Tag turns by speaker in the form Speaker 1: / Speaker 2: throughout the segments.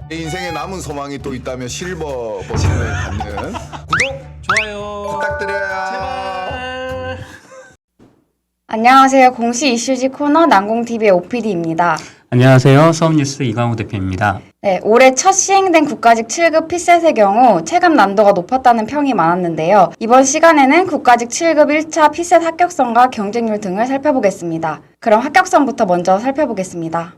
Speaker 1: 내 인생에 남은 소망이 또 있다면 실버 버튼을 받는 구독,
Speaker 2: 좋아요
Speaker 1: 부탁드려요.
Speaker 2: 제발.
Speaker 3: 안녕하세요. 공시 이슈지 코너 난공TV의 OPD입니다.
Speaker 2: 안녕하세요. 수업뉴스 이광호 대표입니다.
Speaker 3: 네, 올해 첫 시행된 국가직 7급 피셋의 경우 체감 난도가 높았다는 평이 많았는데요. 이번 시간에는 국가직 7급 1차 피셋 합격성과 경쟁률 등을 살펴보겠습니다. 그럼 합격성부터 먼저 살펴보겠습니다.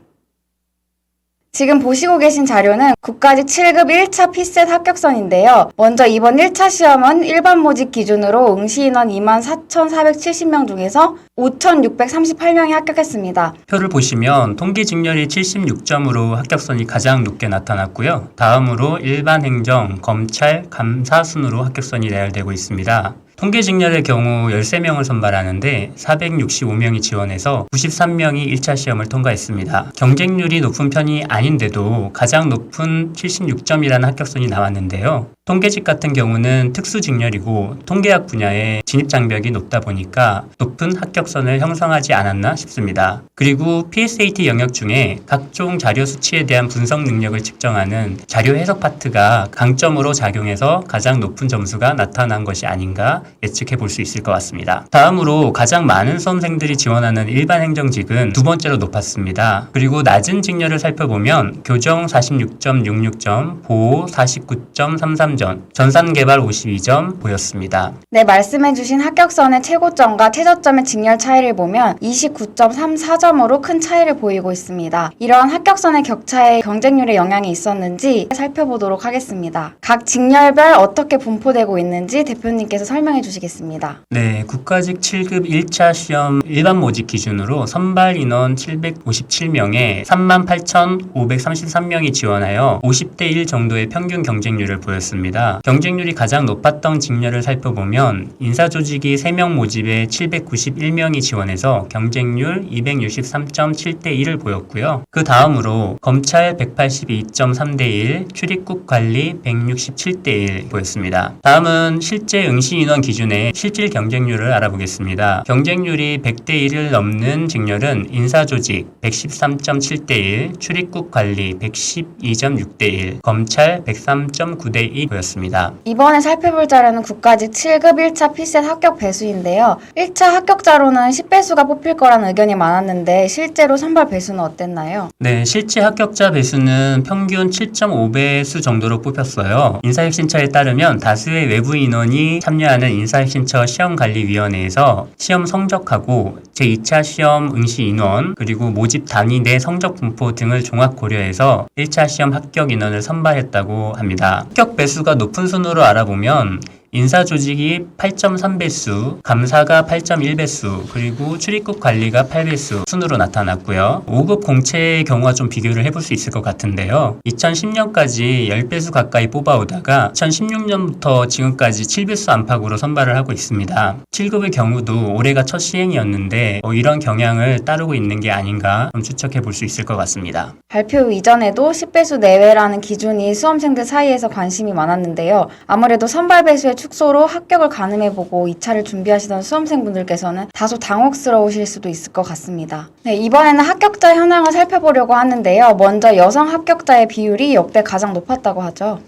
Speaker 3: 지금 보시고 계신 자료는 국가직 7급 1차 피셋 합격선인데요. 먼저 이번 1차 시험은 일반 모집 기준으로 응시 인원 24,470명 중에서 5,638명이 합격했습니다.
Speaker 2: 표를 보시면 통계 직렬이 76점으로 합격선이 가장 높게 나타났고요. 다음으로 일반 행정, 검찰, 감사 순으로 합격선이 나열되고 있습니다. 통계 직렬의 경우 13명을 선발하는데 465명이 지원해서 93명이 1차 시험을 통과했습니다. 경쟁률이 높은 편이 아닌데도 가장 높은 76점이라는 합격선이 나왔는데요. 통계직 같은 경우는 특수 직렬이고 통계학 분야의 진입 장벽이 높다 보니까 높은 합격선을 형성하지 않았나 싶습니다. 그리고 PSAT 영역 중에 각종 자료 수치에 대한 분석 능력을 측정하는 자료 해석 파트가 강점으로 작용해서 가장 높은 점수가 나타난 것이 아닌가 예측해 볼 수 있을 것 같습니다. 다음으로 가장 많은 수험생들이 지원하는 일반 행정직은 두 번째로 높았습니다. 그리고 낮은 직렬을 살펴보면 교정 46.66점, 보호 49.33점, 전산개발 52점 보였습니다.
Speaker 3: 네, 말씀해주신 합격선의 최고점과 최저점의 직렬 차이를 보면 29.34점으로 큰 차이를 보이고 있습니다. 이러한 합격선의 격차에 경쟁률에 영향이 있었는지 살펴보도록 하겠습니다. 각 직렬별 어떻게 분포되고 있는지 대표님께서 설명해 주시겠습니다.
Speaker 2: 네, 국가직 7급 1차 시험 일반 모집 기준으로 선발 인원 757명에 38,533명이 지원하여 50대 1 정도의 평균 경쟁률을 보였습니다. 경쟁률이 가장 높았던 직렬을 살펴보면 인사조직이 3명 모집에 791명이 지원해서 경쟁률 263.7대 1을 보였고요. 그 다음으로 검찰 182.3대 1, 출입국 관리 167대 1 보였습니다. 다음은 실제 응시 인원 기준의 실질 경쟁률을 알아보겠습니다. 경쟁률이 100대 1을 넘는 직렬은 인사조직 113.7대 1, 출입국 관리 112.6대 1, 검찰 103.9대 2 보였습니다.
Speaker 3: 이번에 살펴볼 자료는 국가직 7급 1차 피셋 합격 배수인데요. 1차 합격자로는 10배수가 뽑힐 거라는 의견이 많았는데 실제로 선발 배수는 어땠나요?
Speaker 2: 네, 실제 합격자 배수는 평균 7.5배수 정도로 뽑혔어요. 인사혁신처에 따르면 다수의 외부 인원이 참여하는 인사혁신처 시험관리위원회에서 시험 성적하고 제2차 시험 응시 인원 그리고 모집 단위 내 성적 분포 등을 종합 고려해서 1차 시험 합격 인원을 선발했다고 합니다. 합격 배수가 높은 순으로 알아보면 인사조직이 8.3배수, 감사가 8.1배수, 그리고 출입국 관리가 8배수 순으로 나타났고요. 5급 공채의 경우와 좀 비교를 해볼 수 있을 것 같은데요. 2010년까지 10배수 가까이 뽑아오다가 2016년부터 지금까지 7배수 안팎으로 선발을 하고 있습니다. 7급의 경우도 올해가 첫 시행이었는데 이런 경향을 따르고 있는 게 아닌가 좀 추측해 볼 수 있을 것 같습니다.
Speaker 3: 발표 이전에도 10배수 내외라는 기준이 수험생들 사이에서 관심이 많았는데요. 아무래도 선발 배수의 축소로 합격을 가늠해보고 2차를 준비하시던 수험생분들께서는 다소 당혹스러우실 수도 있을 것 같습니다. 네, 이번에는 합격자 현황을 살펴보려고 하는데요. 먼저 여성 합격자의 비율이 역대 가장 높았다고 하죠.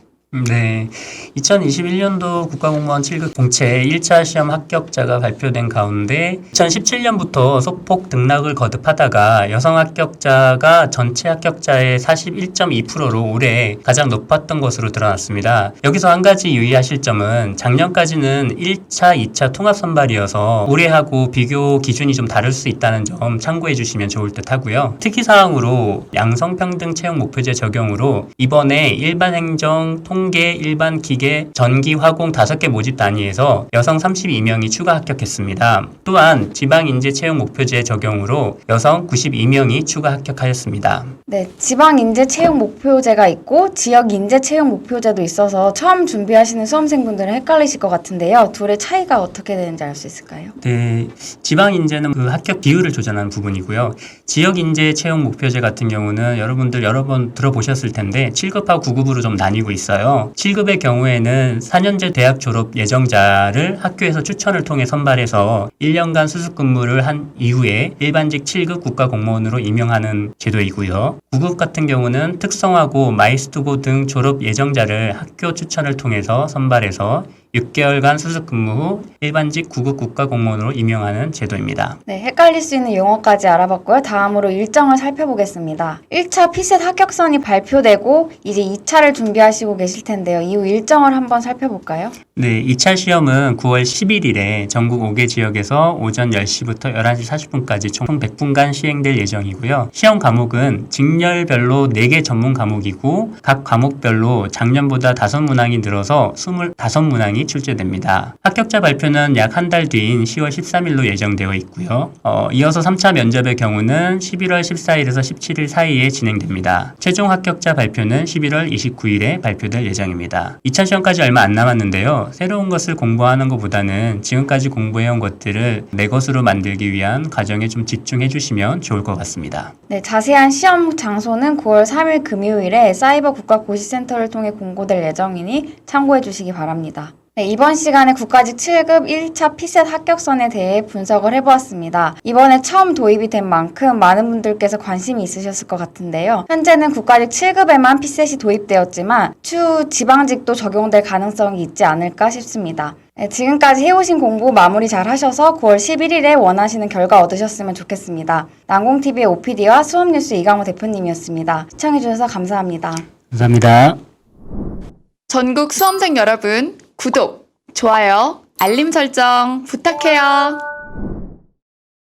Speaker 2: 네, 2021년도 국가공무원 7급 공채 1차 시험 합격자가 발표된 가운데 2017년부터 소폭 등락을 거듭하다가 여성 합격자가 전체 합격자의 41.2%로 올해 가장 높았던 것으로 드러났습니다. 여기서 한 가지 유의하실 점은 작년까지는 1차, 2차 통합 선발이어서 올해하고 비교 기준이 좀 다를 수 있다는 점 참고해 주시면 좋을 듯 하고요. 특이사항으로 양성평등 채용 목표제 적용으로 이번에 일반 행정, 통계, 일반 기계, 전기, 화공 5개 모집 단위에서 여성 32명이 추가 합격했습니다. 또한 지방인재 채용 목표제 적용으로 여성 92명이 추가 합격하였습니다.
Speaker 3: 네, 지방인재 채용 목표제가 있고 지역인재 채용 목표제도 있어서 처음 준비하시는 수험생분들은 헷갈리실 것 같은데요. 둘의 차이가 어떻게 되는지 알 수 있을까요?
Speaker 2: 네, 지방인재는 그 합격 비율을 조정하는 부분이고요. 지역인재 채용 목표제 같은 경우는 여러분들 여러 번 들어보셨을 텐데 7급하고 9급으로 좀 나뉘고 있어요. 있는데요. 7급의 경우에는 4년제 대학 졸업 예정자를 학교에서 추천을 통해 선발해서 1년간 수습 근무를 한 이후에 일반직 7급 국가공무원으로 임용하는 제도이고요. 9급 같은 경우는 특성화고, 마이스트고 등 졸업 예정자를 학교 추천을 통해서 선발해서 6개월간 수습 근무 후 일반직 9급 국가공무원으로 임용하는 제도입니다.
Speaker 3: 네, 헷갈릴 수 있는 용어까지 알아봤고요. 다음으로 일정을 살펴보겠습니다. 1차 피셋 합격선이 발표되고 이제 2차를 준비하시고 계실 텐데요. 이후 일정을 한번 살펴볼까요?
Speaker 2: 네, 2차 시험은 9월 11일에 전국 5개 지역에서 오전 10시부터 11시 40분까지 총 100분간 시행될 예정이고요. 시험 과목은 직렬별로 4개 전문 과목이고 각 과목별로 작년보다 5문항이 늘어서 25문항이 출제됩니다. 합격자 발표는 약 한 달 뒤인 10월 13일로 예정되어 있고요. 이어서 3차 면접의 경우는 11월 14일에서 17일 사이에 진행됩니다. 최종 합격자 발표는 11월 29일에 발표될 예정입니다. 2차 시험까지 얼마 안 남았는데요. 새로운 것을 공부하는 것보다는 지금까지 공부해온 것들을 내 것으로 만들기 위한 과정에 좀 집중해 주시면 좋을 것 같습니다.
Speaker 3: 네, 자세한 시험 장소는 9월 3일 금요일에 사이버 국가고시센터를 통해 공고될 예정이니 참고해 주시기 바랍니다. 네, 이번 시간에 국가직 7급 1차 피셋 합격선에 대해 분석을 해보았습니다. 이번에 처음 도입이 된 만큼 많은 분들께서 관심이 있으셨을 것 같은데요. 현재는 국가직 7급에만 피셋이 도입되었지만 추후 지방직도 적용될 가능성이 있지 않을까 싶습니다. 네, 지금까지 해오신 공부 마무리 잘 하셔서 9월 11일에 원하시는 결과 얻으셨으면 좋겠습니다. 난공TV의 OPD와 수험뉴스 이강호 대표님이었습니다. 시청해주셔서 감사합니다.
Speaker 2: 감사합니다.
Speaker 4: 전국 수험생 여러분, 구독, 좋아요, 알림 설정 부탁해요.